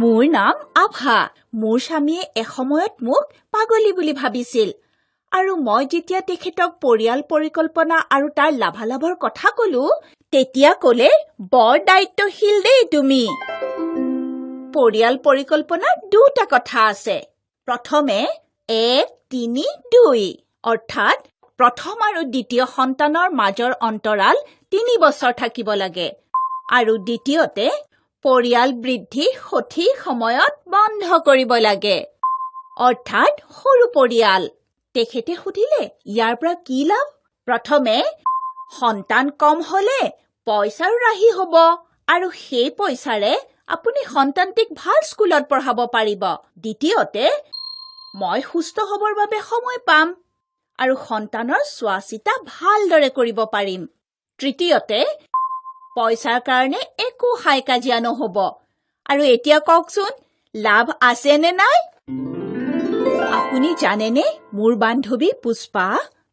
মোৰ নাম আভা। মোৰ স্বামীয়ে এসময়ত মোক পাগলী বুলি ভাবিছিল। আৰু মই যেতিয়া তেখেতক পৰিয়াল পৰিকল্পনা আৰু তাৰ লাভালাভৰ কথা ক'লো, তেতিয়া ক'লে, বৰ দায়িত্বশীল দেই তুমি। পৰিয়াল পৰিকল্পনাৰ দুটা কথা আছে। প্ৰথমে 1, 3, 2, অৰ্থাৎ প্ৰথম আৰু দ্বিতীয় সন্তানৰ মাজৰ অন্তৰাল 3 বছৰ থাকিব লাগে। আৰু দ্বিতীয়তে পৰিয়াল বৃদ্ধি সঠিক সময়ত বন্ধ কৰিব লাগে, অৰ্থাৎ সৰু পৰিয়াল। তেখেতে সুধিলে, ইয়াৰ পৰা কি লাভ? প্ৰথমে সন্তান কম হলে পইচাৰ ৰাহি হ'ব আৰু সেই পইচাৰে আপুনি সন্তানটিক ভাল স্কুলত পঢ়াব পাৰিব। দ্বিতীয়তে মই সুস্থ হ'বৰ বাবে সময় পাম আৰু সন্তানৰ চোৱা-চিতা ভালদৰে কৰিব পাৰিম। তৃতীয়তে পইচাৰ কাৰণে একো হাই কাজিয়া নহ'ব। আৰু এতিয়া কওকচোন, লাভ আছে নে নাই? আপুনি জানেনে, মোৰ বান্ধৱী পুষ্পা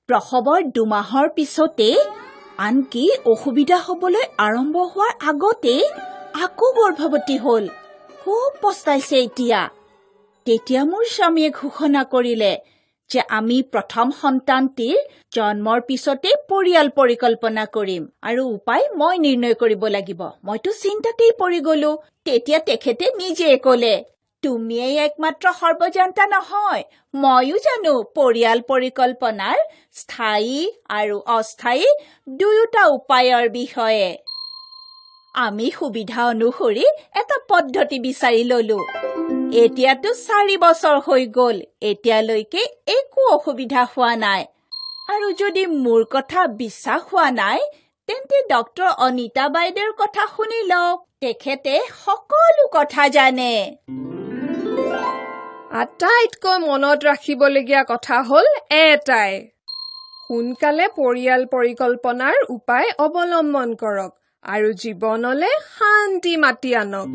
প্ৰসৱৰ 2 মাহৰ পিছতে, আনকি অসুবিধা হ'বলৈ আৰম্ভ হোৱাৰ আগতে আকৌ গৰ্ভৱতী হ'ল। খুব পস্তাইছে এতিয়া। তেতিয়া মোৰ স্বামীয়ে ঘোষণা কৰিলে যে আমি প্ৰথম সন্তানটিৰ জন্মৰ পিছতে পৰিয়াল পৰিকল্পনা কৰিম আৰু উপায় মই নিৰ্ণয় কৰিব লাগিব। মইতো চিন্তাতেই পৰি গলো। তেতিয়া তেখেতে নিজেই ক'লে, তুমিয়েই একমাত্ৰ সৰ্বজান্তা নহয়, ময়ো জানো পৰিয়াল পৰিকল্পনাৰ স্থায়ী আৰু অস্থায়ী দুয়োটা উপায়ৰ বিষয়ে। আমি সুবিধা অনুসৰি এটা পদ্ধতি বিচাৰি ললো। এতিয়াতো 4 বছৰ হৈ গ'ল। এতিয়ালৈকে একো অসুবিধা হোৱা নাই। আৰু যদি মোৰ কথা বিশ্বাস হোৱা নাই, তেন্তে ডক্টৰ অনিতা বাইদেউৰ কথা শুনি লওক। তেখেতে সকলো কথা জানে। আটাইতকৈ মনত ৰাখিবলগীয়া কথা হ'ল এটাই, সোনকালে পৰিয়াল পৰিকল্পনাৰ উপায় অৱলম্বন কৰক আৰু জীৱনলৈ শান্তি মাতি আনক।